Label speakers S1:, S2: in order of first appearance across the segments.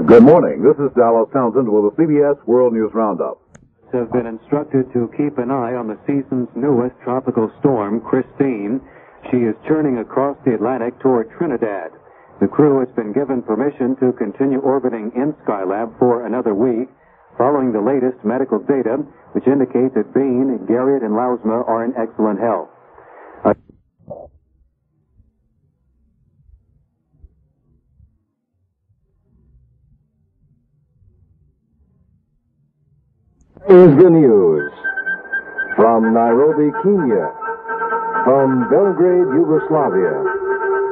S1: Good morning. This is Dallas Townsend with the CBS World News Roundup.
S2: Have been instructed to keep an eye on the season's newest tropical storm, Christine. She is churning across the Atlantic toward Trinidad. The crew has been given permission to continue orbiting in Skylab for another week, following the latest medical data, which indicate that Bean, Garriott, and Lausma are in excellent health.
S3: Here's the news. From Nairobi, Kenya. From Belgrade, Yugoslavia.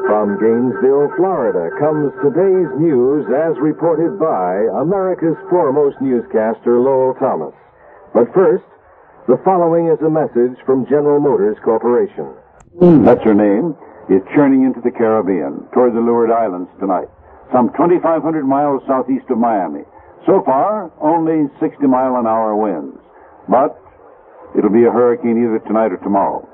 S3: From Gainesville, Florida, comes today's news as reported by America's foremost newscaster, Lowell Thomas. But first, the following is a message from General Motors Corporation.
S1: That's her name, is churning into the Caribbean, toward the Leeward Islands tonight, some 2,500 miles southeast of Miami. So far, only 60-mile-an-hour winds. But it'll be a hurricane either tonight or tomorrow.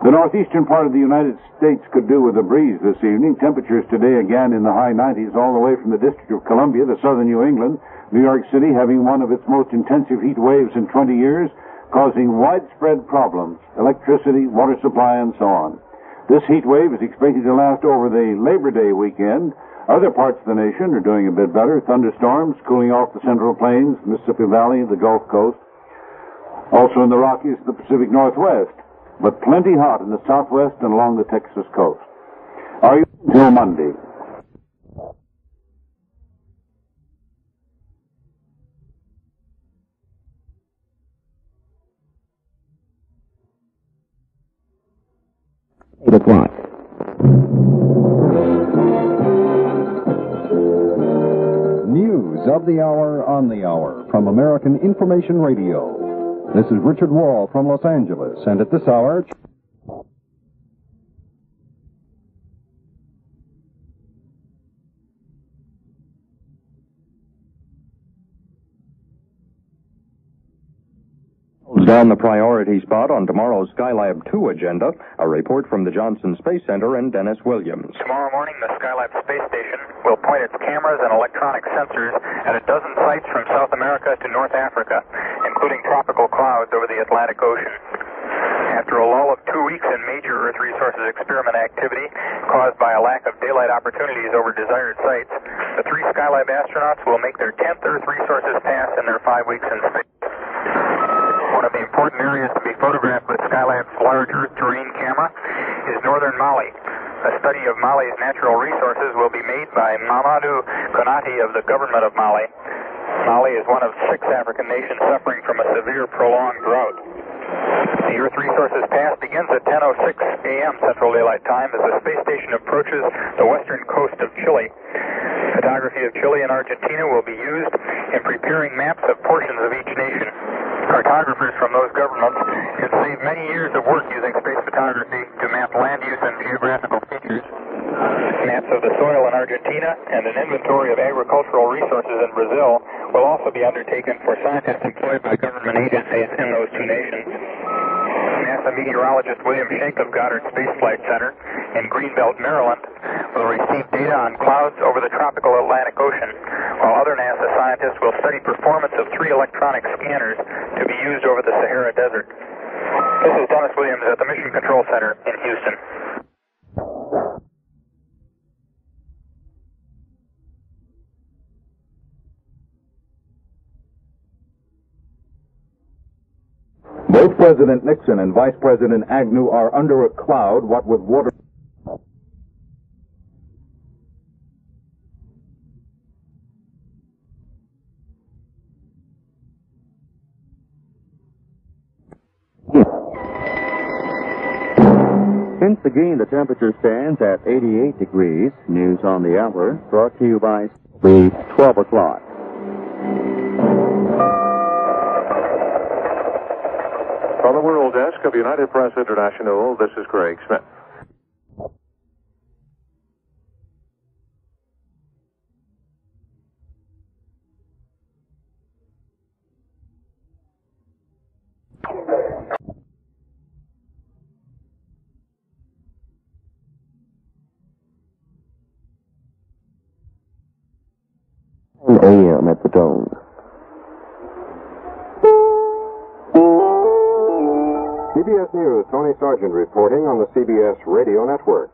S1: The northeastern part of the United States could do with a breeze this evening. Temperatures today again in the high 90s all the way from the District of Columbia to southern New England. New York City having one of its most intensive heat waves in 20 years, causing widespread problems, electricity, water supply, and so on. This heat wave is expected to last over the Labor Day weekend. Other parts of the nation are doing a bit better. Thunderstorms cooling off the Central Plains, Mississippi Valley, the Gulf Coast. Also in the Rockies, the Pacific Northwest. But plenty hot in the Southwest and along the Texas coast. Are you until Monday?
S4: News of the hour on the hour from American Information Radio. This is Richard Wall from Los Angeles, and at this hour...
S5: Down the priority spot on tomorrow's Skylab 2 agenda, a report from the Johnson Space Center and Dennis Williams.
S6: Tomorrow morning, the Skylab space station will point its cameras and electronic sensors at a dozen sites from South America to North Africa, including tropical clouds over the Atlantic Ocean. After a lull of 2 weeks in major Earth resources experiment activity caused by a lack of daylight opportunities over desired sites, the 3 Skylab astronauts will make their 10th Earth resources pass in their 5 weeks in space. One of the important areas to be photographed with Skylab's large Earth terrain camera is northern Mali. A study of Mali's natural resources will be made by Mamadou Konati of the government of Mali. Mali is one of 6 African nations suffering from a severe prolonged drought. The Earth Resources Pass begins at 10:06 a.m. Central Daylight Time as the space station approaches the western coast of Chile. Photography of Chile and Argentina will be used in preparing maps of portions of each nation. Cartographers from those governments can save many years of work using space photography to map land use and geographical features. Maps of the soil in Argentina and an inventory of agricultural resources in Brazil will also be undertaken for scientists employed by government agencies in those 2 nations. NASA meteorologist William Schenck of Goddard Space Flight Center in Greenbelt, Maryland, will receive data on clouds over the tropical Atlantic Ocean, while other NASA scientists will study performance of 3 electronic scanners to be used over the Sahara Desert. This is Dennis Williams at the Mission Control Center in Houston.
S1: Both President Nixon and Vice President Agnew are under a cloud, what with water...
S2: In Seguin, the temperature stands at 88 degrees. News on the hour brought to you by the 12 o'clock.
S7: From the World Desk of United Press International, this is Craig Smith.
S8: a.m. at the Dome.
S3: CBS News, Tony Sargent reporting on the CBS Radio Network.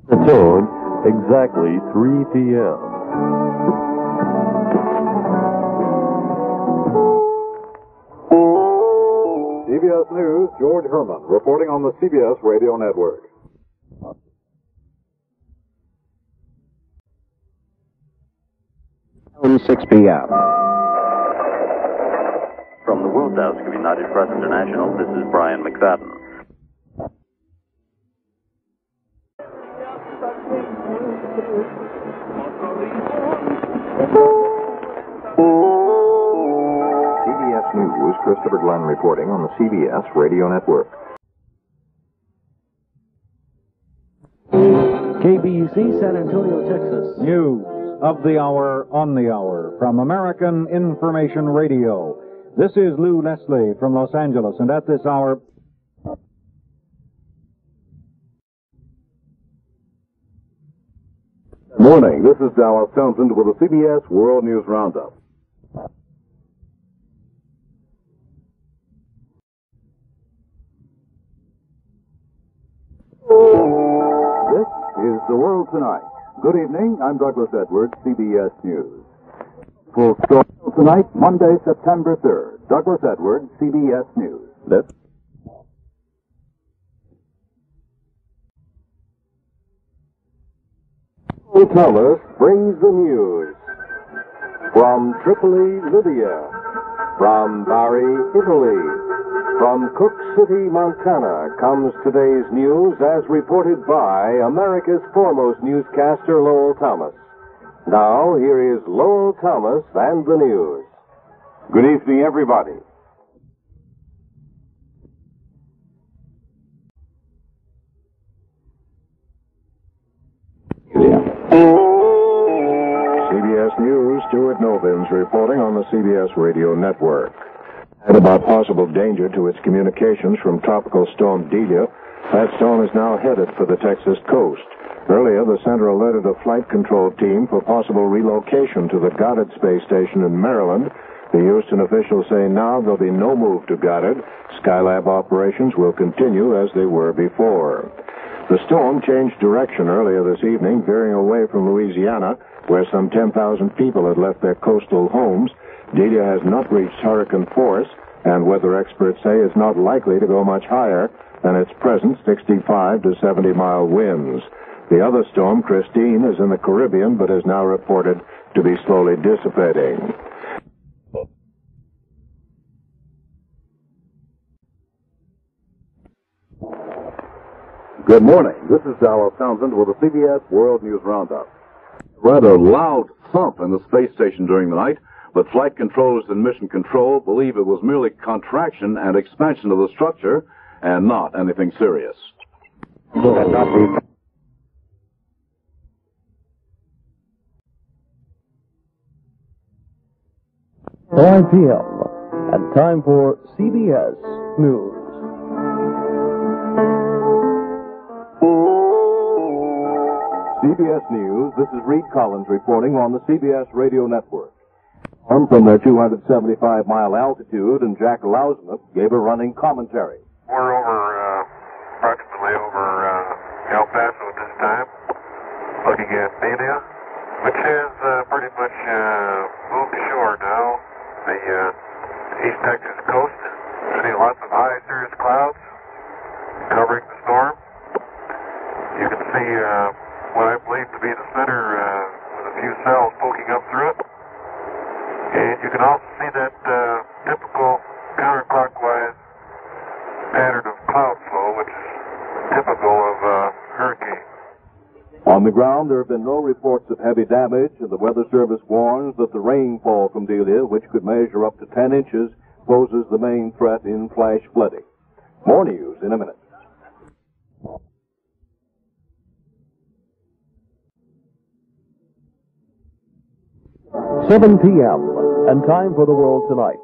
S9: The tone, exactly 3 p.m.
S4: CBS News, George Herman, reporting on the CBS Radio Network.
S8: 6 p.m.
S10: From the World Desk of United Press International, this is Brian McFadden.
S3: CBS News, Christopher Glenn reporting on the CBS Radio Network.
S11: KBC, San Antonio, Texas.
S4: News of the hour, on the hour, from American Information Radio. This is Lou Leslie from Los Angeles, and at this hour...
S1: Good morning. This is Dallas Townsend with the CBS World News Roundup. This is the World Tonight. Good evening. I'm Douglas Edwards, CBS News. Full story tonight, Monday, September 3rd. Douglas Edwards, CBS News. Let's...
S3: Thomas brings the news. From Tripoli, Libya. From Bari, Italy. From Cook City, Montana, comes today's news as reported by America's foremost newscaster, Lowell Thomas. Now, here is Lowell Thomas and the news.
S1: Good evening, everybody.
S3: CBS News, Stuart Novins reporting on the CBS Radio Network. And about possible danger to its communications from Tropical Storm Delia, that storm is now headed for the Texas coast. Earlier, the center alerted a flight control team for possible relocation to the Goddard Space Station in Maryland. The Houston officials say now there'll be no move to Goddard. Skylab operations will continue as they were before. The storm changed direction earlier this evening, veering away from Louisiana, where some 10,000 people had left their coastal homes. Delia has not reached hurricane force, and weather experts say it's not likely to go much higher than its present 65 to 70-mile winds. The other storm, Christine, is in the Caribbean, but is now reported to be slowly dissipating.
S1: Good morning. This is Dallas Townsend with the CBS World News Roundup. Rather loud thump in the space station during the night, but flight controllers and mission control believe it was merely contraction and expansion of the structure and not anything serious.
S11: 9 p.m. and time for CBS News.
S1: CBS News, this is Reed Collins reporting on the CBS Radio Network. From their 275-mile altitude, and Jack Lousmith gave a running commentary.
S7: We're approximately over El Paso at this time, looking at Delia, which has pretty much moved ashore now. The East Texas coast. See lots of high cirrus clouds covering the storm. You can see what I believe to be the center with a few cells poking up through it. And you can also see that typical counterclockwise pattern of cloud flow, which is typical of hurricane.
S1: On the ground, there have been no reports of heavy damage, and the Weather Service warns that the rainfall from Delia, which could measure up to 10 inches, poses the main threat in flash flooding. More news in a minute.
S11: .7 p.m. and time for the World Tonight.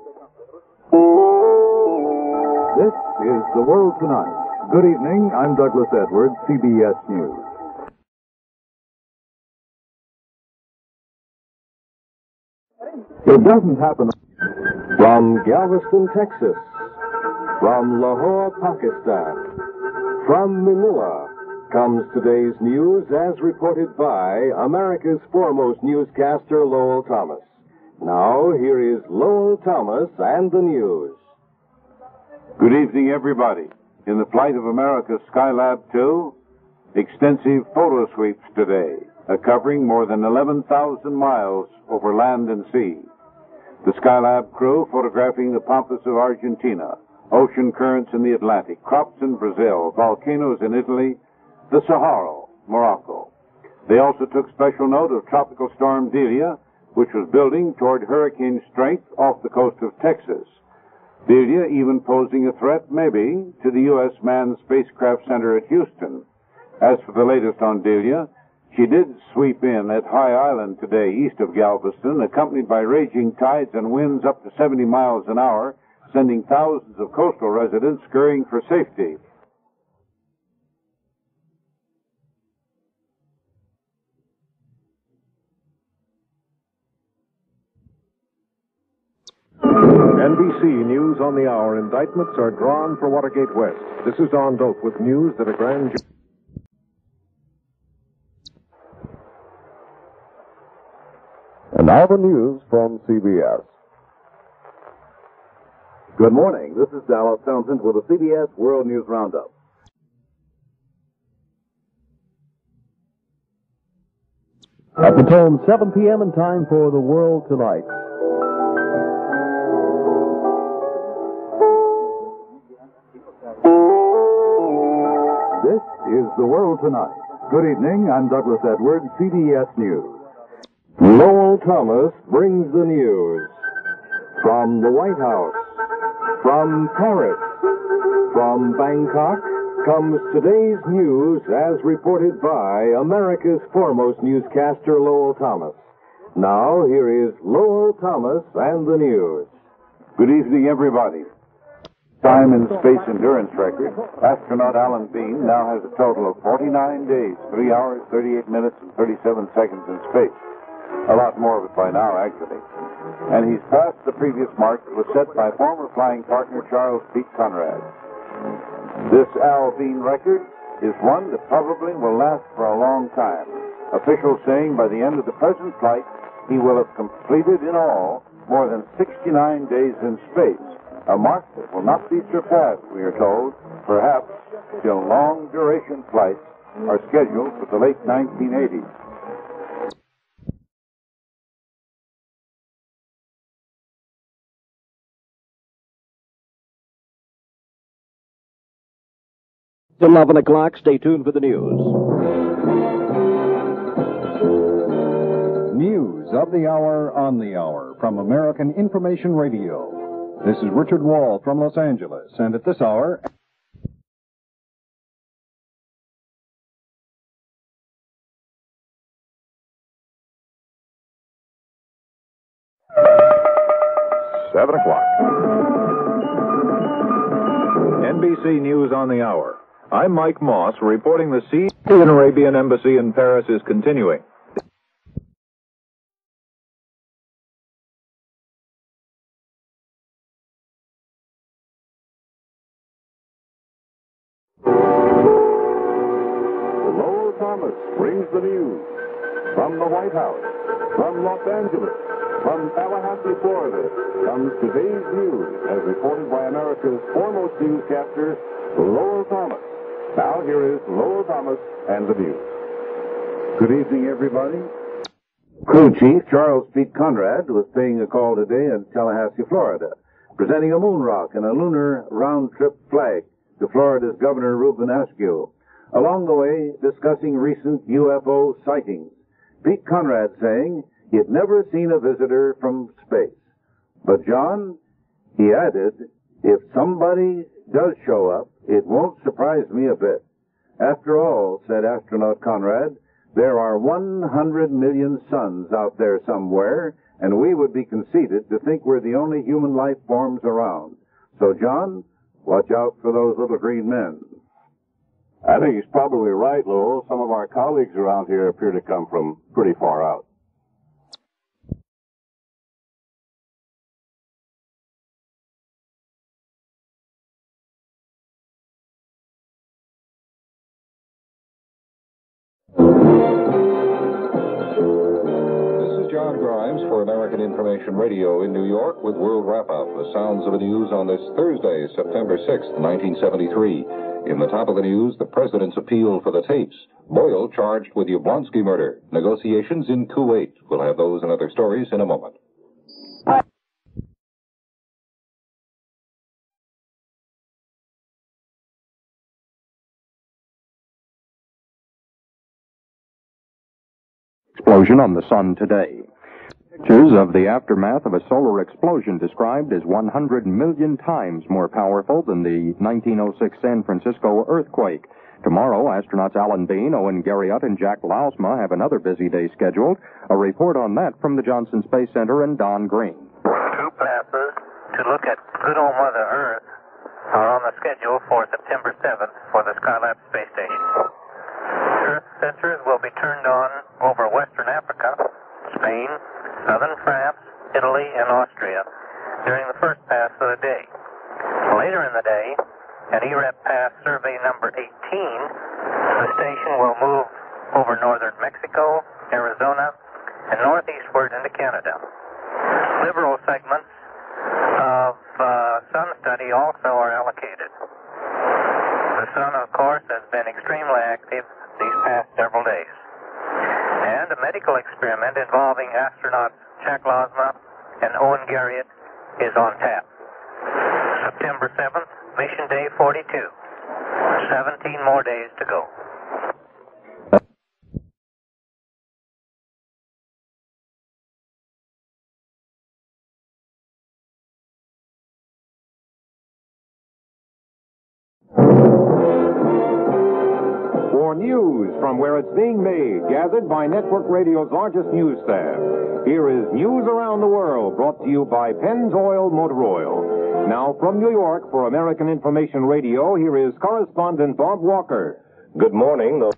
S1: is The World Tonight. Good evening. I'm Douglas Edwards, CBS News. It doesn't happen.
S3: From Galveston, Texas. From Lahore, Pakistan. From Manila comes today's news as reported by America's foremost newscaster, Lowell Thomas. Now, here is Lowell Thomas and the news.
S1: Good evening, everybody. In the flight of America's Skylab 2, extensive photo sweeps today, covering more than 11,000 miles over land and sea. The Skylab crew photographing the pampas of Argentina, ocean currents in the Atlantic, crops in Brazil, volcanoes in Italy, the Sahara, Morocco. They also took special note of Tropical Storm Delia, which was building toward hurricane strength off the coast of Texas. Delia even posing a threat, maybe, to the U.S. Manned Spacecraft Center at Houston. As for the latest on Delia, she did sweep in at High Island today, east of Galveston, accompanied by raging tides and winds up to 70 miles an hour, sending thousands of coastal residents scurrying for safety.
S12: NBC News on the Hour. Indictments are drawn for Watergate West. This is Don Doak with news that a grand jury...
S9: And now the news from CBS.
S1: Good morning. This is Dallas Townsend with the CBS World News Roundup.
S11: At the tone, 7 p.m. and time for The World Tonight.
S1: This is The World Tonight. Good evening. I'm Douglas Edwards, CBS News.
S3: Lowell Thomas brings the news. From the White House, from Paris, from Bangkok, comes today's news as reported by America's foremost newscaster, Lowell Thomas. Now, here is Lowell Thomas and the news.
S1: Good evening, everybody. Time in space endurance record. Astronaut Alan Bean now has a total of 49 days, 3 hours, 38 minutes, and 37 seconds in space. A lot more of it by now, actually. And he's passed the previous mark that was set by former flying partner Charles Pete Conrad. This Al Bean record is one that probably will last for a long time. Officials saying by the end of the present flight, he will have completed in all more than 69 days in space. A mark that will not be surpassed, we are told, perhaps till long-duration flights are scheduled for the late 1980s.
S11: It's 11 o'clock. Stay tuned for the news.
S4: News of the hour on the hour from American Information Radio. This is Richard Wall from Los Angeles, and at this hour...
S12: NBC News on the Hour. I'm Mike Moss, reporting the siege of the Arabian Embassy in Paris is continuing.
S1: Lowell Thomas brings the news. From the White House, from Los Angeles, from Tallahassee, Florida, comes today's news as reported by America's foremost newscaster, Lowell Thomas. Now here is Lowell Thomas and the news. Good evening, everybody. Crew Chief Charles Pete Conrad was paying a call today in Tallahassee, Florida, presenting a moon rock and a lunar round-trip flag to Florida's Governor Reuben Askew. Along the way, discussing recent UFO sightings. Pete Conrad saying he'd never seen a visitor from space. But John, he added, if somebody does show up, it won't surprise me a bit. After all, said astronaut Conrad, there are 100 million suns out there somewhere, and we would be conceited to think we're the only human life forms around. So, John, Watch out for those little green men.
S13: I think he's probably right, Lowell. Some of our colleagues around here appear to come from pretty far out.
S9: John Grimes for American Information Radio in New York with World Wrap-Up, the sounds of the news on this Thursday, September 6th, 1973. In the top of the news, the president's appeal for the tapes. Boyle charged with Yablonsky murder. Negotiations in Kuwait. We'll have those and other stories in a moment.
S5: Explosion on the sun today. Pictures of the aftermath of a solar explosion described as 100 million times more powerful than the 1906 San Francisco earthquake. Tomorrow, astronauts Alan Bean, Owen Garriott, and Jack Lousma have another busy day scheduled. A report on that from the Johnson Space Center and Don Green.
S6: 2 passes to look at good old Mother Earth are on the schedule for September 7th for the Skylab space station. Earth sensors will be turned on over Western Africa, Spain, Southern France, Italy, and Austria during the first pass of the day. Later in the day, at ERAP pass survey number 18, the station will move over northern Mexico, Arizona, and northeastward into Canada. Liberal segments of sun study also are allocated. The sun, of course, has been extremely active these past several days. And a medical experiment involving astronauts Jack Lousma and Owen Garriott is on tap. September 7th, mission day 42. 17 more days to go.
S12: For news from where it's being made, gathered by Network Radio's largest news staff, here is News Around the World, brought to you by Pennzoil Motor Oil. Now, from New York for American Information Radio, here is correspondent Bob Walker.
S3: Good morning.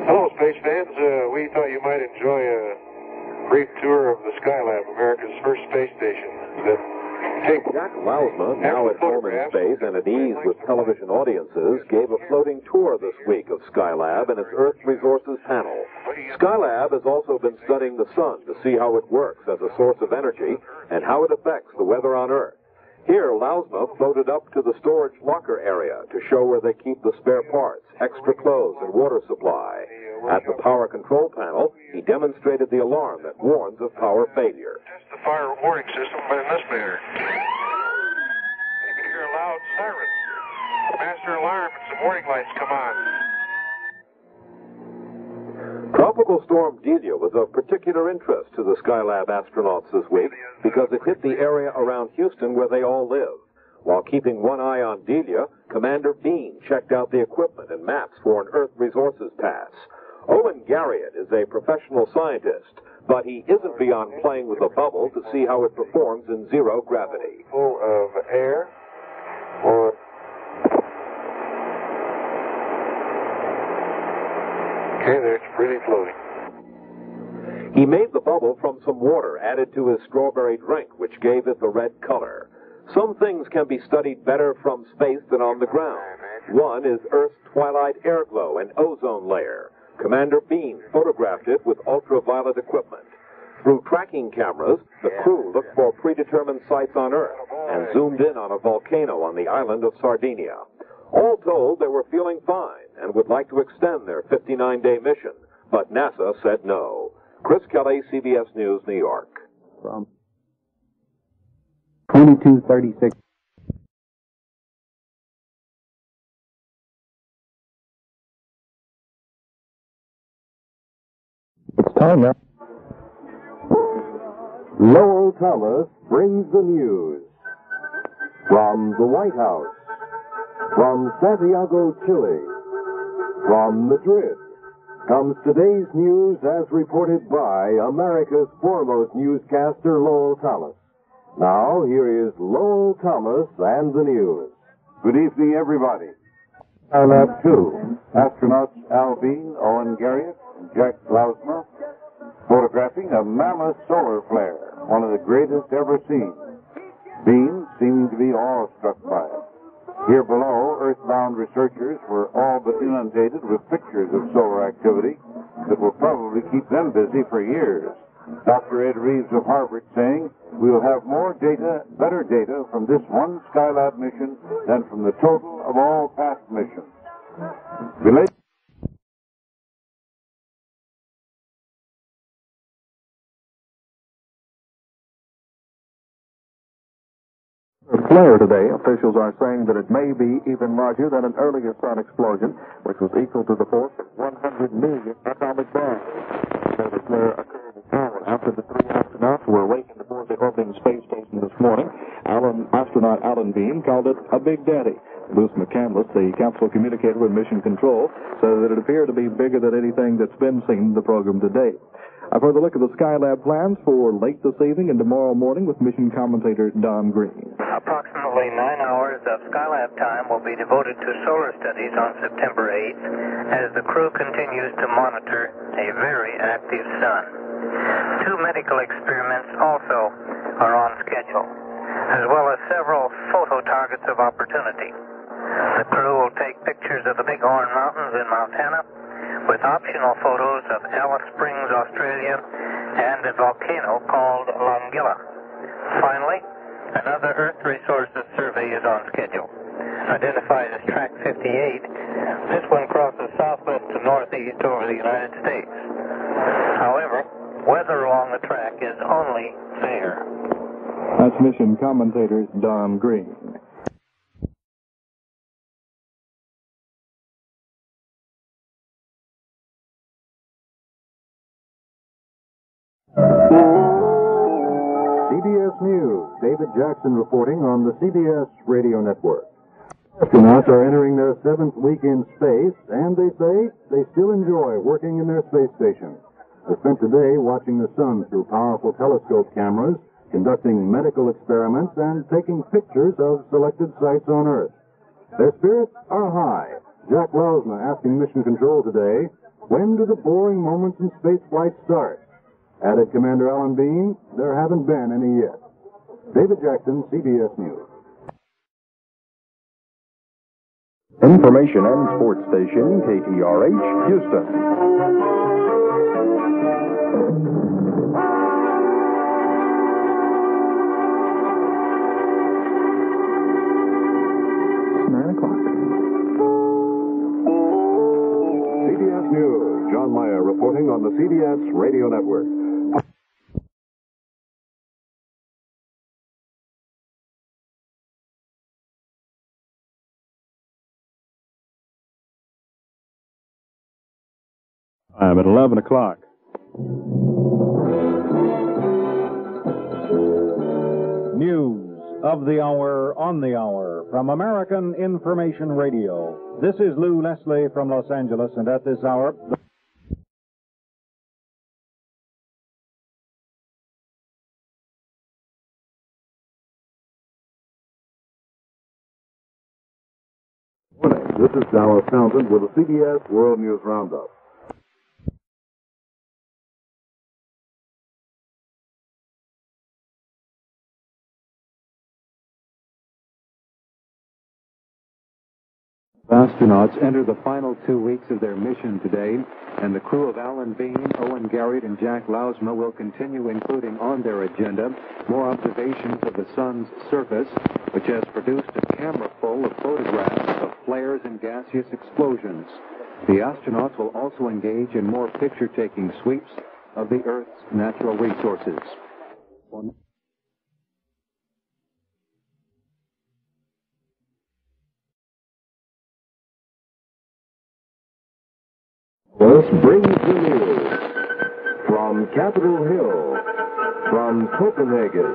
S7: Hello, space fans. We thought you might enjoy a brief tour of the Skylab, America's first space station.
S3: Jack Lousma, now at home in space and at ease with television audiences, gave a floating tour this week of Skylab and its Earth Resources panel. Skylab has also been studying the sun to see how it works as a source of energy and how it affects the weather on Earth. Here, Lousma floated up to the storage locker area to show where they keep the spare parts, extra clothes, and water supply. At the power control panel, he demonstrated the alarm that warns of power failure.
S7: Test the fire warning system in this manner. You can hear a loud siren. Master alarm and some warning lights come on.
S3: Tropical storm Delia was of particular interest to the Skylab astronauts this week because it hit the area around Houston where they all live. While keeping one eye on Delia, Commander Bean checked out the equipment and maps for an Earth Resources pass. Owen Garriott is a professional scientist, but he isn't beyond playing with a bubble to see how it performs in zero gravity.
S7: Full of air or okay, there it's freely floating.
S3: He made the bubble from some water added to his strawberry drink, which gave it the red color. Some things can be studied better from space than on the ground. One is Earth's twilight air glow and ozone layer. Commander Bean photographed it with ultraviolet equipment. Through tracking cameras, the crew looked for predetermined sites on Earth and zoomed in on a volcano on the island of Sardinia. All told, they were feeling fine and would like to extend their 59-day mission, but NASA said no. Chris Kelly, CBS News, New York.
S8: From 2236. It's time now.
S3: Lowell Thomas brings the news. From the White House, From Santiago, Chile, from Madrid, comes today's news as reported by America's foremost newscaster, Lowell Thomas. Now, here is Lowell Thomas and the news.
S1: Good evening, everybody. Skylab 2, astronauts Al Bean, Owen Garriott, and Jack Lausma, photographing a mammoth solar flare, one of the greatest ever seen. Bean seemed to be awestruck by it. Here below, Earthbound researchers were all but inundated with pictures of solar activity that will probably keep them busy for years. Dr. Ed Reeves of Harvard saying, "We will have more data, better data from this one Skylab mission than from the total of all past missions."
S14: Flare today, officials are saying that it may be even larger than an earlier sun explosion, which was equal to the force of 100 million atomic bombs. The flare occurred an hour after the three astronauts were awakened aboard the orbiting space station this morning. Astronaut Alan Bean called it a Big Daddy. Bruce McCandless, the capsule communicator in Mission Control, said that it appeared to be bigger than anything that's been seen in the program to date. A further look at the Skylab plans for late this evening and tomorrow morning with mission commentator Don Green.
S15: Approximately 9 hours of Skylab time will be devoted to solar studies on September 8th as the crew continues to monitor a very active sun. 2 medical experiments also are on schedule, as well as several photo targets of opportunity. The crew will take pictures of the Bighorn Mountains in Montana, with optional photos of Alice Springs, Australia, and a volcano called Langilla. Finally, another Earth Resources survey is on schedule. Identified as Track 58, this one crosses southwest to northeast over the United States. However, weather along the track is only fair.
S14: That's mission commentator Don Green.
S4: CBS News, David Jackson reporting on the CBS radio network. Astronauts are entering their 7th week in space, and they say they still enjoy working in their space station. They spent today watching the sun through powerful telescope cameras, conducting medical experiments, and taking pictures of selected sites on Earth. Their spirits are high. Jack Lausma asking Mission Control today, when do the boring moments in space flight start? Added Commander Alan Bean, there haven't been any yet. David Jackson, CBS News.
S5: Information and sports station, KTRH, Houston.
S3: CBS News, John Meyer reporting on the CBS radio network.
S11: I'm at 11 o'clock.
S4: News of the hour on the hour from American Information Radio. This is Lou Leslie from Los Angeles, and at this hour...
S3: This is Dallas Townsend with the CBS World News Roundup.
S2: Astronauts enter the final 2 weeks of their mission today, and the crew of Alan Bean, Owen Garriott, and Jack Lausma will continue including on their agenda more observations of the sun's surface, which has produced a camera full of photographs of flares and gaseous explosions. The astronauts will also engage in more picture-taking sweeps of the Earth's natural resources.
S3: This brings the news from Capitol Hill, from Copenhagen,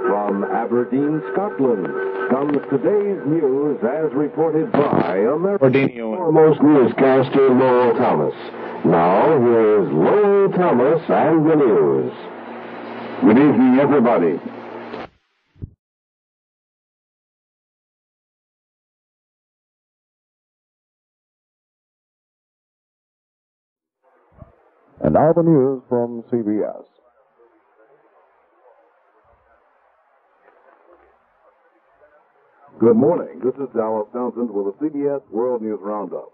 S3: From Aberdeen, Scotland, comes today's news as reported by America's foremost newscaster, Lowell Thomas. Now, here is Lowell Thomas and the news.
S1: Good evening, everybody.
S11: And now the news from CBS.
S4: Good morning. This is Dallas Townsend with the CBS World News Roundup.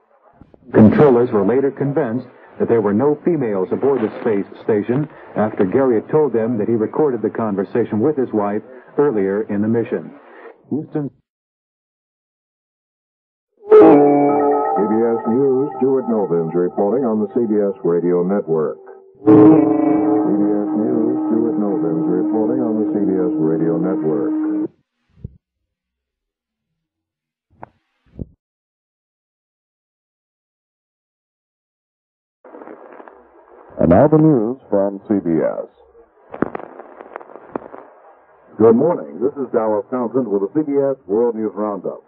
S2: Controllers were later convinced that there were no females aboard the space station after Gary had told them that he recorded the conversation with his wife earlier in the mission. Houston.
S4: CBS News, Stuart Novins reporting on the CBS Radio Network. CBS News, Stuart Novins reporting on the CBS Radio Network.
S11: And now the news from CBS.
S4: Good morning. This is Dallas Townsend with the CBS World News Roundup.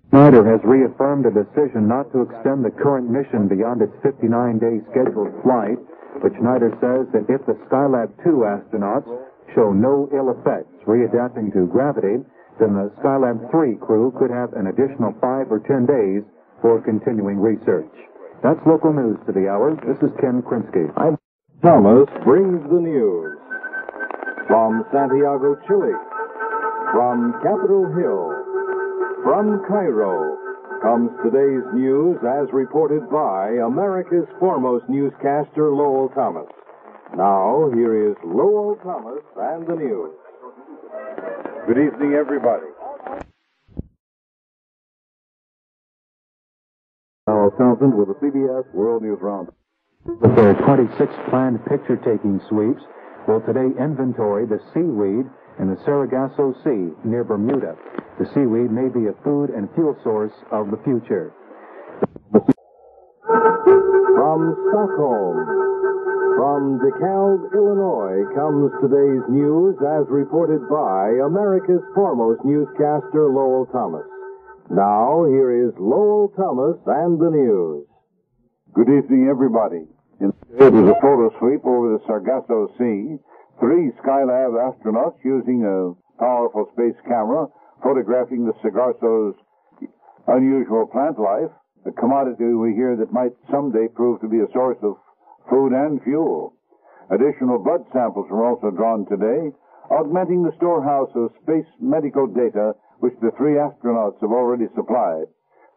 S2: Schneider has reaffirmed a decision not to extend the current mission beyond its 59-day scheduled flight, but Schneider says that if the Skylab 2 astronauts show no ill effects readapting to gravity, then the Skylab 3 crew could have an additional 5 or 10 days for continuing research. That's local news to the hour. This is Ken Krinsky.
S3: Thomas brings the news. From Santiago, Chile, from Capitol Hill, from Cairo, comes today's news as reported by America's foremost newscaster, Lowell Thomas. Now, here is Lowell Thomas and the news.
S1: Good evening, everybody.
S4: Dallas Townsend with the CBS World News Roundup.
S2: With their 26 planned picture-taking sweeps, will today inventory the seaweed in the Sargasso Sea near Bermuda. The seaweed may be a food and fuel source of the future.
S3: From Stockholm, from DeKalb, Illinois, comes today's news as reported by America's foremost newscaster, Lowell Thomas. Now, here is Lowell Thomas and the news.
S1: Good evening, everybody. It was a photo sweep over the Sargasso Sea. 3 Skylab astronauts using a powerful space camera photographing the Sargasso's unusual plant life, a commodity we hear that might someday prove to be a source of food and fuel. Additional blood samples were also drawn today, augmenting the storehouse of space medical data which the 3 astronauts have already supplied.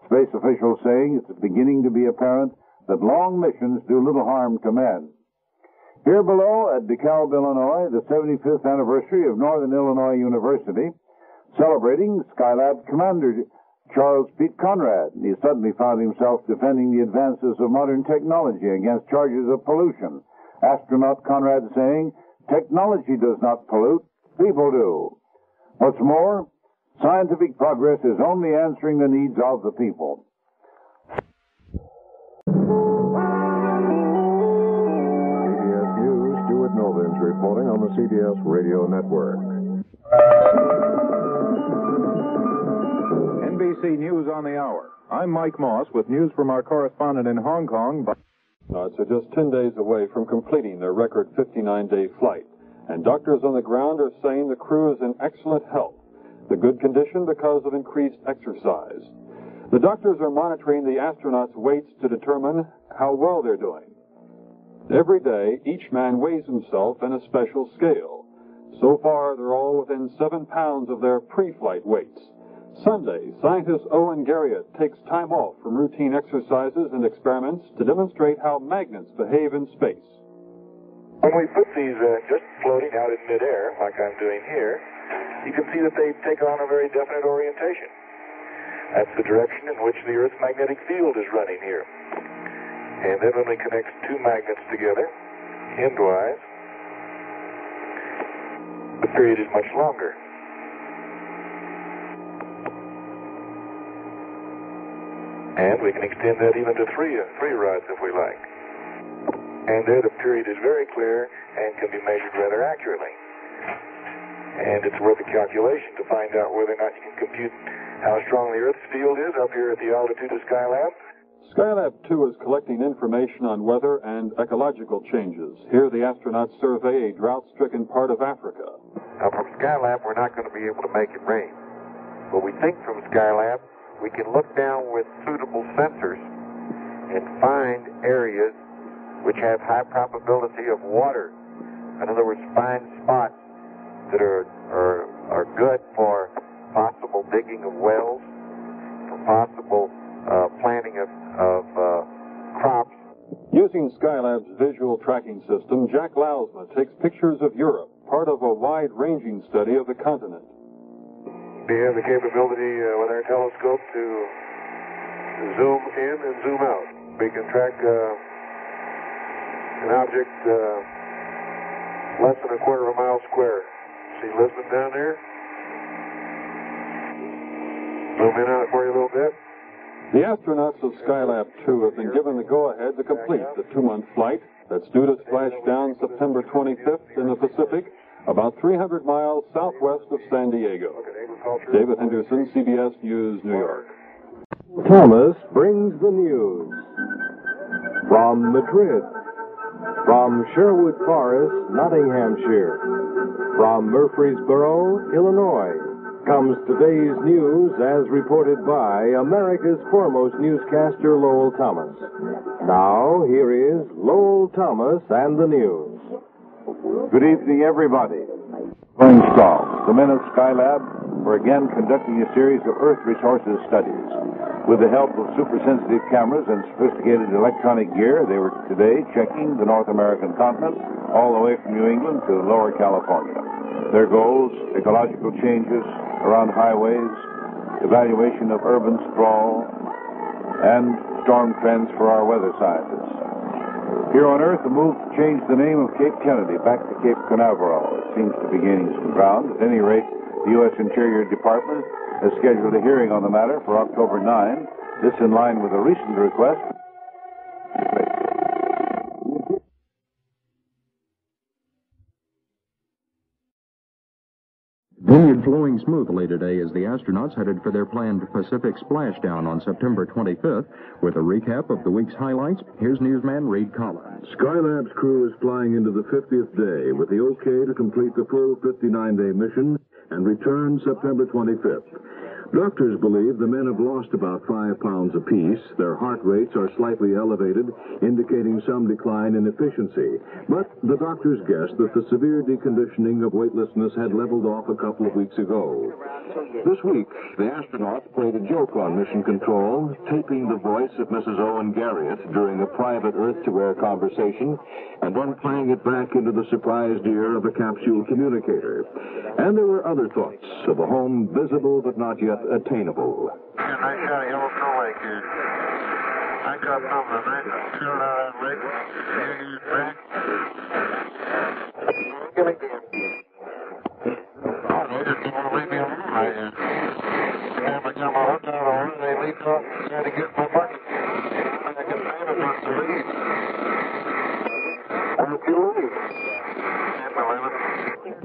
S1: Space officials saying it's beginning to be apparent that long missions do little harm to men. Here below at DeKalb, Illinois, the 75th anniversary of Northern Illinois University, celebrating Skylab Commander Charles Pete Conrad. He suddenly found himself defending the advances of modern technology against charges of pollution. Astronaut Conrad saying, technology does not pollute, people do. What's more, scientific progress is only answering the needs of the people.
S4: CBS News, Stuart Novins reporting on the CBS Radio Network.
S12: NBC News on the Hour. I'm Mike Moss with news from our correspondent in Hong Kong.
S16: Astronauts are just 10 days away from completing their record 59-day flight, and doctors on the ground are saying the crew is in excellent health. The good condition because of increased exercise. The doctors are monitoring the astronauts' weights to determine how well they're doing. Every day, each man weighs himself in a special scale. So far, they're all within 7 pounds of their pre-flight weights. Sunday, scientist Owen Garriott takes time off from routine exercises and experiments to demonstrate how magnets behave in space.
S17: When we put these just floating out in midair, like I'm doing here, you can see that they take on a very definite orientation. That's the direction in which the Earth's magnetic field is running here. And then when we connect 2 magnets together, endwise, the period is much longer. And we can extend that even to three rods if we like. And there the period is very clear and can be measured rather accurately. And it's worth a calculation to find out whether or not you can compute how strong the Earth's field is up here at the altitude of Skylab.
S16: Skylab 2 is collecting information on weather and ecological changes. Here the astronauts survey a drought-stricken part of Africa.
S7: Now from Skylab, we're not going to be able to make it rain. But we think from Skylab, we can look down with suitable sensors and find areas which have high probability of water. In other words, find spots that are good for possible digging of wells, for possible planting of crops.
S16: Using Skylab's visual tracking system, Jack Lausma takes pictures of Europe, part of a wide-ranging study of the continent.
S17: We have the capability with our telescope to zoom in and zoom out. We can track an object less than a quarter of a mile square. See Lisbon down there? Zoom in on it for you a little bit.
S16: The astronauts of Skylab 2 have been given the go-ahead to complete the 2-month flight that's due to splash down September 25th in the Pacific, about 300 miles southwest of San Diego. David Henderson, CBS News, New York.
S3: Thomas brings the news. From Madrid, from Sherwood Forest, Nottinghamshire, from Murfreesboro, Illinois, comes today's news as reported by America's foremost newscaster, Lowell Thomas. Now, here is Lowell Thomas and the news.
S1: Good evening, everybody. Going strong. The men of Skylab are again conducting a series of Earth resources studies. With the help of super-sensitive cameras and sophisticated electronic gear, they were today checking the North American continent all the way from New England to Lower California. Their goals, ecological changes around highways, evaluation of urban sprawl, and storm trends for our weather scientists. Here on Earth, the move to change the name of Cape Kennedy back to Cape Canaveral. It seems to be gaining some ground. At any rate, the U.S. Interior Department has scheduled a hearing on the matter for October 9. This in line with a recent request.
S5: Vineyard flowing smoothly today as the astronauts headed for their planned Pacific splashdown on September 25th. With a recap of the week's highlights, here's newsman Reed Collins.
S4: Skylab's crew is flying into the 50th day with the okay to complete the full 59-day mission and return September 25th. Doctors believe the men have lost about 5 pounds apiece. Their heart rates are slightly elevated, indicating some decline in efficiency. But the doctors guessed that the severe deconditioning of weightlessness had leveled off a couple of weeks ago. This week, the astronauts played a joke on Mission Control, taping the voice of Mrs. Owen Garriott during a private Earth-to-Air conversation, and then playing it back into the surprised ear of a capsule communicator. And there were other thoughts of a home visible but not yet attainable.
S7: Yeah, nice shot of Yellowstone Lake here. I got something nice and chilled out of that lake. Here's back. Give it again. Oh, they just didn't want to leave me alone right here. Yeah, I got my hook out on it, they leaped off and tried to get my bucket. I can find it not to leave. I hope you leave.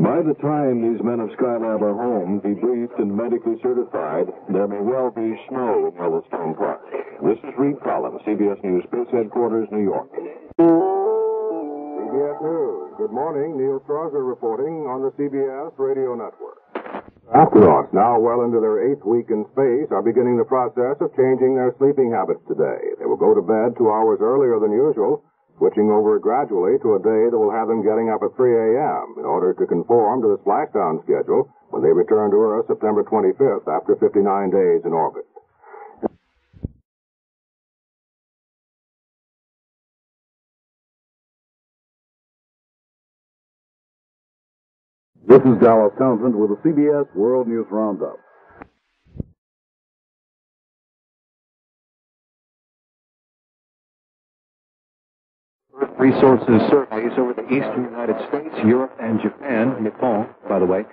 S4: By the time these men of Skylab are home, debriefed and medically certified, there may well be snow in Yellowstone Park. This is Reed Collins, CBS News Space Headquarters, New York.
S18: CBS News. Good morning. Neil Strasser reporting on the CBS Radio Network. Astronauts, now well into their 8th week in space, are beginning the process of changing their sleeping habits today. They will go to bed 2 hours earlier than usual, switching over gradually to a day that will have them getting up at 3 a.m. in order to conform to the splashdown schedule when they return to Earth September 25th after 59 days in orbit.
S1: This is Dallas Townsend with the CBS World News Roundup.
S2: Resources surveys over the eastern United States, Europe, and Japan, Nippon, by the way.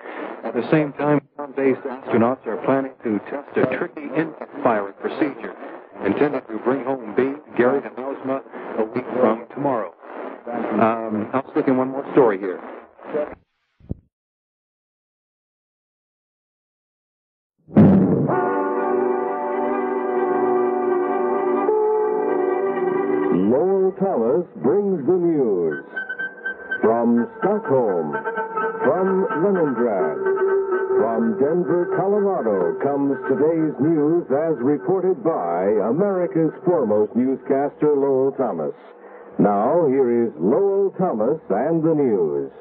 S2: At the same time, ground-based astronauts are planning to test a tricky impact firing procedure intended to bring home B, Gary, and Lausma a week from tomorrow. I'll stick in one more story here.
S3: Thomas brings the news. From Stockholm, from Leningrad, from Denver, Colorado, comes today's news as reported by America's foremost newscaster, Lowell Thomas. Now, here is Lowell Thomas and the news.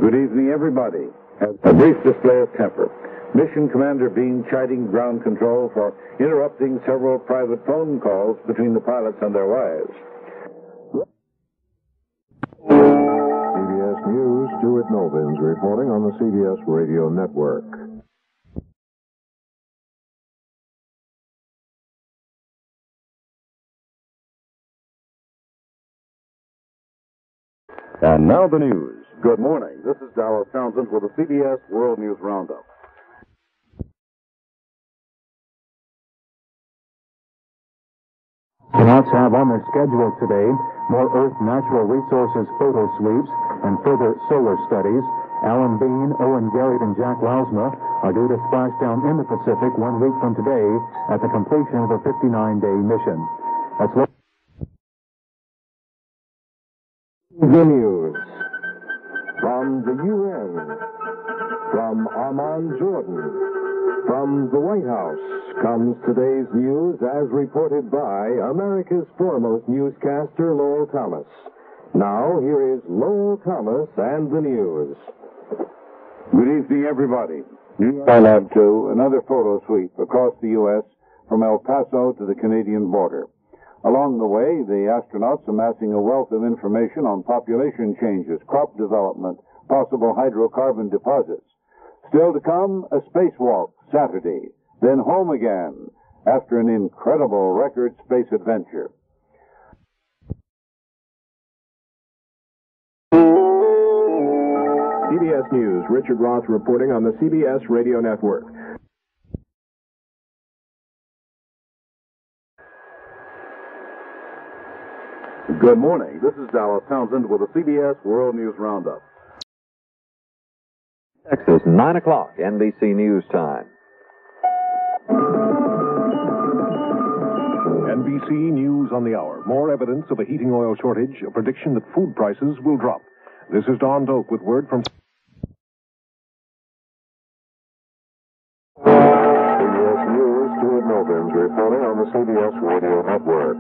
S1: Good evening, everybody. A brief display of temper. Mission Commander Bean chiding ground control for interrupting several private phone calls between the pilots and their wives.
S18: CBS News, Stuart Novins reporting on the CBS Radio Network.
S1: And now the news. Good morning. This is Dallas Townsend with the CBS World News Roundup.
S11: Astronauts have on their schedule today more Earth natural resources photo sweeps and further solar studies. Alan Bean, Owen Garrett, and Jack Lausma are due to splash down in the Pacific 1 week from today at the completion of a 59-day mission. That's
S3: The news. From the UN, from Amman, Jordan, from the White House comes today's news as reported by America's foremost newscaster, Lowell Thomas. Now, here is Lowell Thomas and the news.
S1: Good evening, everybody. Skylab 2, another photo sweep across the U.S. from El Paso to the Canadian border. Along the way, the astronauts amassing a wealth of information on population changes, crop development, possible hydrocarbon deposits. Still to come, a spacewalk Saturday, then home again after an incredible record space adventure.
S18: CBS News, Richard Roth reporting on the CBS Radio Network.
S1: Good morning. This is Dallas Townsend with the CBS World News Roundup.
S19: Texas, 9 o'clock, NBC News time.
S20: NBC News on the hour. More evidence of a heating oil shortage, a prediction that food prices will drop. This is Don Doak with word from...
S18: CBS News, Stuart Novins reporting on the CBS Radio Network.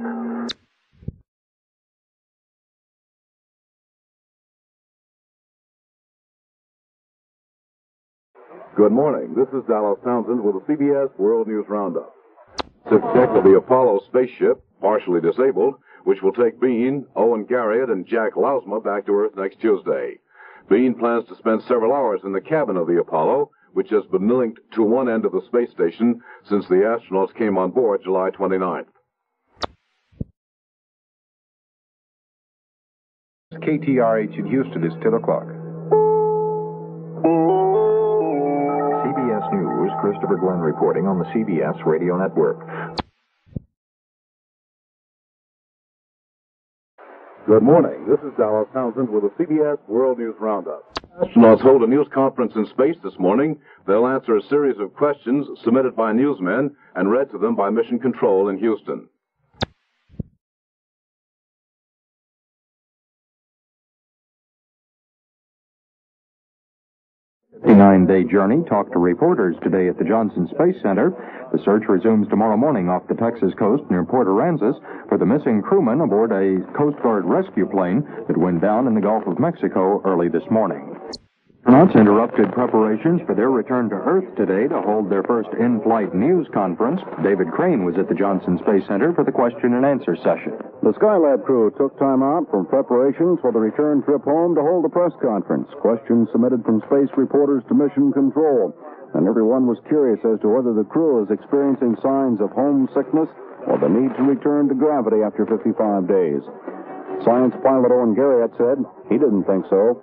S1: Good morning. This is Dallas Townsend with the CBS World News Roundup.
S13: Deck of the Apollo spaceship, partially disabled, which will take Bean, Owen Garrett, and Jack Lausma back to Earth next Tuesday. Bean plans to spend several hours in the cabin of the Apollo, which has been linked to one end of the space station since the astronauts came on board July 29th.
S5: KTRH in Houston is 10 o'clock.
S19: CBS News, Christopher Glenn reporting on the CBS Radio Network.
S1: Good morning. This is Dallas Townsend with the CBS World News Roundup.
S13: Astronauts hold a news conference in space this morning. They'll answer a series of questions submitted by newsmen and read to them by Mission Control in Houston.
S5: 59-day journey talked to reporters today at the Johnson Space Center. The search resumes tomorrow morning off the Texas coast near Port Aransas for the missing crewman aboard a Coast Guard rescue plane that went down in the Gulf of Mexico early this morning. Astronauts interrupted preparations for their return to Earth today to hold their first in-flight news conference. David Crane was at the Johnson Space Center for the question and answer session.
S11: The Skylab crew took time out from preparations for the return trip home to hold a press conference. Questions submitted from space reporters to Mission Control. And everyone was curious as to whether the crew is experiencing signs of homesickness or the need to return to gravity after 55 days. Science pilot Owen Garrett said he didn't think so.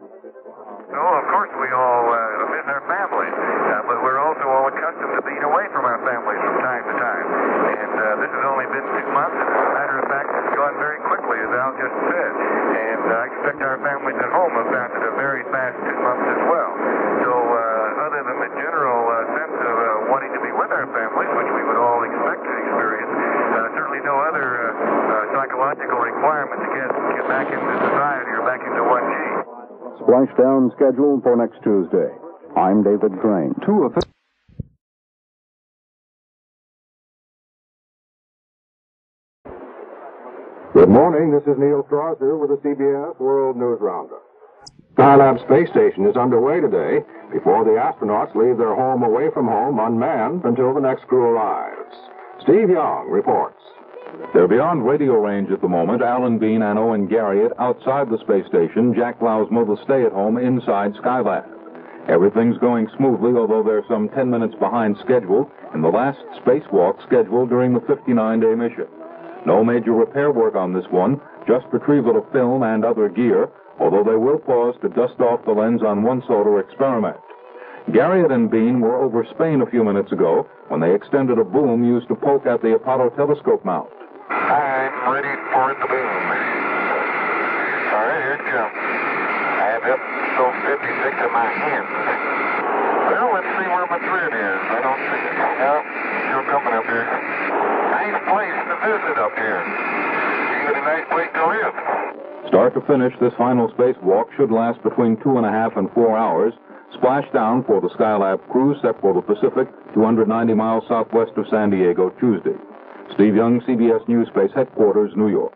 S7: Oh, of course we all miss our families, but we're also all accustomed to being away from our families from time to time. And this has only been 2 months. As a matter of fact, it's gone very quickly, as Al just said. And I expect our families at home have found it a very fast 2 months as well. So other than the general sense of wanting to be with our families, which we would all expect to experience, certainly no other psychological requirement
S11: Splashdown scheduled for next Tuesday. I'm David Crane.
S18: Good morning. This is Neil Strasser with the CBS World News Roundup. Skylab Space Station is underway today before the astronauts leave their home away from home unmanned until the next crew arrives. Steve Young reports.
S9: They're beyond radio range at the moment. Alan Bean and Owen Garriott outside the space station. Jack Lausma will stay at home inside Skylab. Everything's going smoothly, although they're some 10 minutes behind schedule in the last spacewalk scheduled during the 59-day mission. No major repair work on this one, just retrieval of film and other gear, although they will pause to dust off the lens on one solar experiment. Garriott and Bean were over Spain a few minutes ago when they extended a boom used to poke at the Apollo telescope mount.
S7: I'm ready for the boom. All right, here it comes. I have episode 56 in my hand. Well, let's see where my thread is. I don't see it. Well, you're coming up here. Nice place to visit up here. Even a nice place to live.
S9: Start to finish, this final spacewalk should last between 2.5 and 4 hours. Splashdown for the Skylab crew set for the Pacific, 290 miles southwest of San Diego, Tuesday. Steve Young, CBS News Space Headquarters, New York.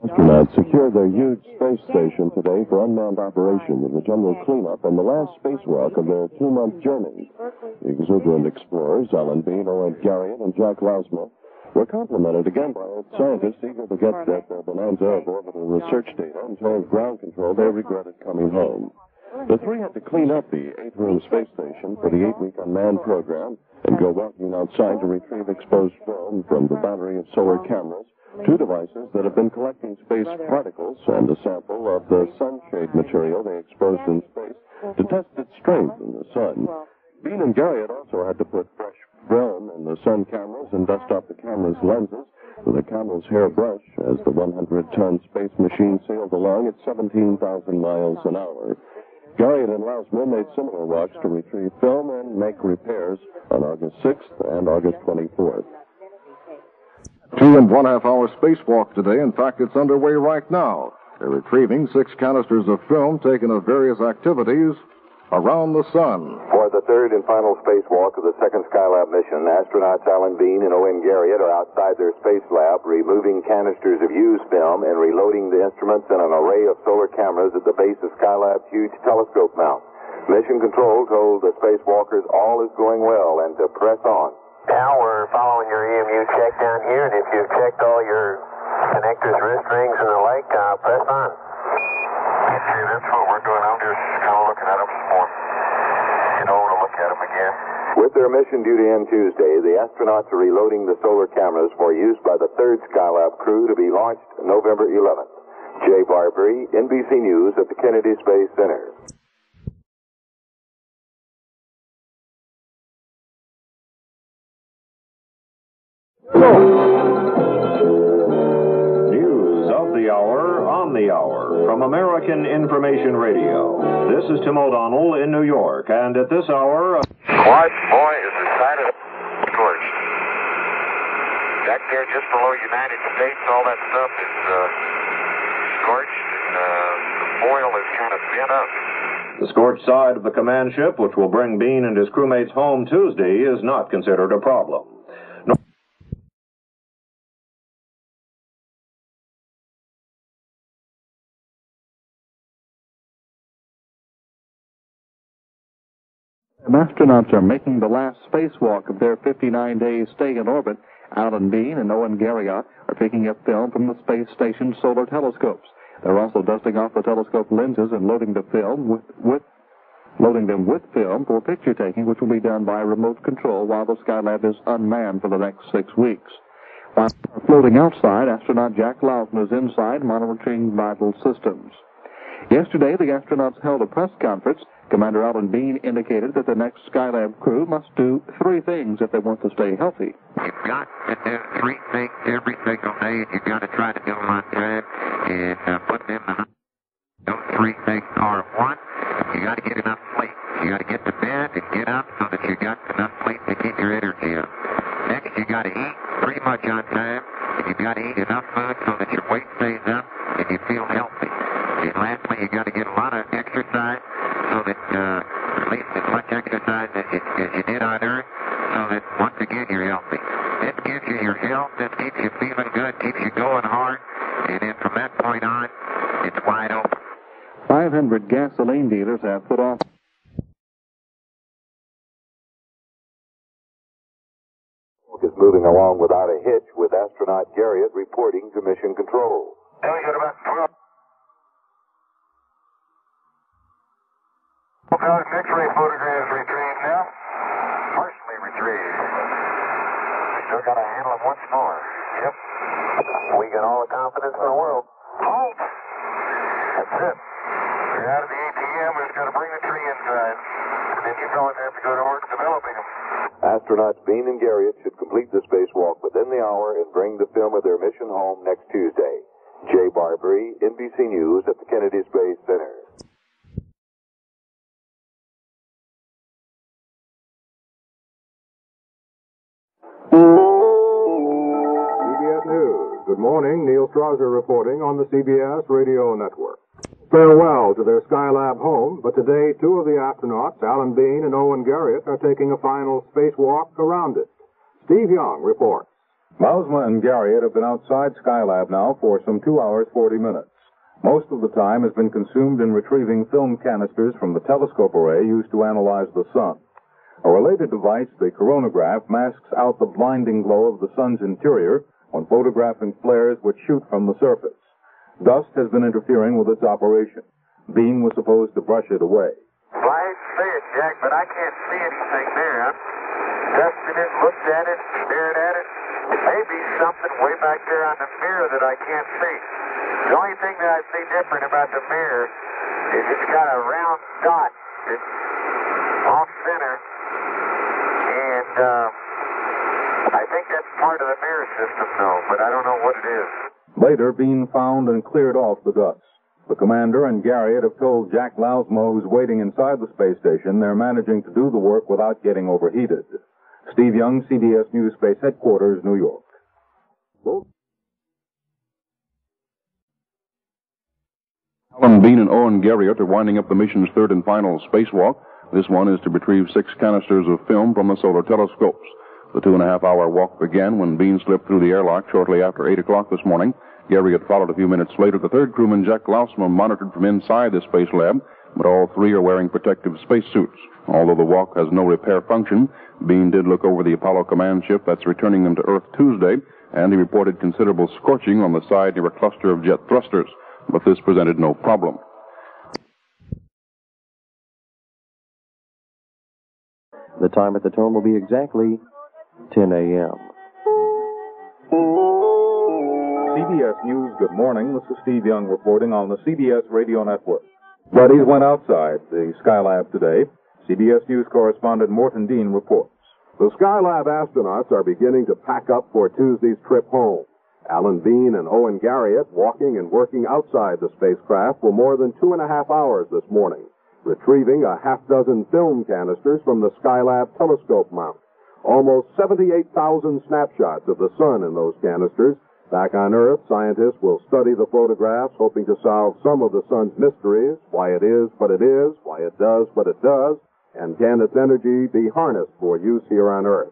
S11: Astronauts secured their huge space station today for unmanned operation with a general cleanup on the last spacewalk of their 2-month journey. The exuberant explorers, Alan Bean, Owen Garriott, and Jack Lausma, were complimented again by scientists eager to get that bonanza of orbital research data and told ground control they regretted coming home. The three had to clean up the 8-room space station for the 8-week unmanned program and go walking outside to retrieve exposed film from the battery of solar cameras, 2 devices that have been collecting space particles, and a sample of the sunshade material they exposed in space to test its strength in the sun. Bean and Garriott also had to put fresh film in the sun cameras and dust off the camera's lenses with a camel's hair brush as the 100-ton space machine sailed along at 17,000 miles an hour. Garriott and Lausma made similar walks to retrieve film and make repairs on August 6th and August 24th.
S18: 2.5-hour spacewalk today. In fact, it's underway right now. They're retrieving 6 canisters of film taken of various activities around the sun.
S1: For the third and final spacewalk of the second Skylab mission, astronauts Alan Bean and Owen Garriott are outside their space lab removing canisters of used film and reloading the instruments and an array of solar cameras at the base of Skylab's huge telescope mount. Mission Control told the spacewalkers all is going well and to press on.
S7: Now we're following your EMU check down here, and if you've checked all your connectors, wrist rings, and the like, press on. Okay, that's what we're doing. I'm just kind of looking at them some more. To look at them again.
S1: With their mission due to end Tuesday, the astronauts are reloading the solar cameras for use by the third Skylab crew to be launched November 11th. Jay Barbary, NBC News at the Kennedy Space Center.
S12: News of the hour, on the hour, from American Information Radio. This is Tim O'Donnell in New York, and at this hour...
S7: What boy is decided scorched. Back there just below United States, all that stuff is scorched, and the foil is kind of bent up.
S12: The scorched side of the command ship, which will bring Bean and his crewmates home Tuesday, is not considered a problem.
S2: Astronauts are making the last spacewalk of their 59-day stay in orbit. Alan Bean and Owen Garriott are picking up film from the space station's solar telescopes. They're also dusting off the telescope lenses and loading them with film for picture taking, which will be done by remote control while the Skylab is unmanned for the next 6 weeks. While floating outside, astronaut Jack Lausma is inside monitoring vital systems. Yesterday, the astronauts held a press conference. Commander Alan Bean indicated that the next Skylab crew must do 3 things if they want to stay healthy.
S7: You've got to do 3 things every single day, and you've got to try to do them on time and put them in the... Those 3 things are, 1, you got to get enough sleep.
S2: You got to get to bed and get up so that you got enough sleep to keep your energy up. Next, you got to eat pretty much on time, and you got to eat enough food so that your weight stays up and you feel healthy. And lastly, you got to get a lot of exercise so that, at least as much exercise as you did on Earth, so that once again you're healthy. This gives you your health, this keeps you feeling good, keeps you going hard, and then from that point on, it's wide open.
S11: 500 gasoline dealers have put off.
S21: Is moving along without a hitch, with astronaut Garriott reporting to Mission Control.
S17: And we got about 12,000 X-ray photographs retrieved now. Partially retrieved. We still got to handle them once more. Yep. We got all the confidence in the world. Halt! That's it. You're out of the ATM. We've got to bring the tree inside. And then you're going to have to go to work developing them.
S21: Astronauts Bean and Garriott should complete the spacewalk within the hour and bring the film of their mission home next Tuesday. Jay Barbary, NBC News at the Kennedy Space Center.
S18: CBS News. Good morning. Neil Strasser reporting on the CBS Radio Network. Farewell to their Skylab home, but today two of the astronauts, Alan Bean and Owen Garriott, are taking a final spacewalk around it. Steve Young reports.
S4: Lausma and Garriott have been outside Skylab now for some 2 hours, 40 minutes. Most of the time has been consumed in retrieving film canisters from the telescope array used to analyze the sun. A related device, the coronagraph, masks out the blinding glow of the sun's interior when photographing flares which shoot from the surface. Dust has been interfering with its operation. Bean was supposed to brush it away.
S17: Well, I hate to say it, Jack, but I can't see anything there. I'm testing it, looked at it, stared at it. It may be something way back there on the mirror that I can't see. The only thing that I see different about the mirror is it's got a round dot that's off center, and I think that's part of the mirror system, though, but I don't know what it is.
S4: Later, Bean found and cleared off the dust. The commander and Garriott have told Jack Lausma, who's waiting inside the space station, they're managing to do the work without getting overheated. Steve Young, CBS News Space Headquarters, New York.
S13: Alan Bean and Owen Garriott are winding up the mission's third and final spacewalk. This one is to retrieve 6 canisters of film from the solar telescopes. The 2.5-hour walk began when Bean slipped through the airlock shortly after 8 o'clock this morning. Garriott followed a few minutes later. The third crewman, Jack Lausma, monitored from inside the space lab, but all 3 are wearing protective spacesuits. Although the walk has no repair function, Bean did look over the Apollo command ship that's returning them to Earth Tuesday, and he reported considerable scorching on the side near a cluster of jet thrusters, but this presented no problem.
S8: The time at the tomb will be exactly 10 a.m.
S4: CBS News, good morning. This is Steve Young reporting on the CBS Radio Network. Buddies went outside the Skylab today. CBS News correspondent Morton Dean reports.
S18: The Skylab astronauts are beginning to pack up for Tuesday's trip home. Alan Bean and Owen Garriott, walking and working outside the spacecraft for more than 2.5 hours this morning, retrieving a half-dozen film canisters from the Skylab telescope mount. Almost 78,000 snapshots of the sun in those canisters. Back on Earth, scientists will study the photographs, hoping to solve some of the sun's mysteries, why it is what it is, why it does what it does, and can its energy be harnessed for use here on Earth.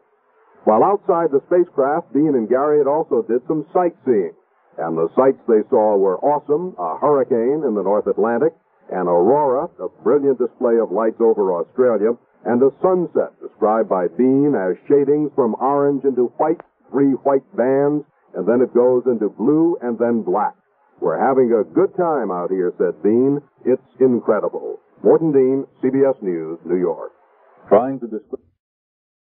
S18: While outside the spacecraft, Bean and Garriott also did some sightseeing. And the sights they saw were awesome: a hurricane in the North Atlantic, an aurora, a brilliant display of lights over Australia, and a sunset described by Bean as shadings from orange into white, 3 white bands, and then it goes into blue and then black. We're having a good time out here, said Bean. It's incredible. Morton Dean, CBS News, New York.
S4: Trying to describe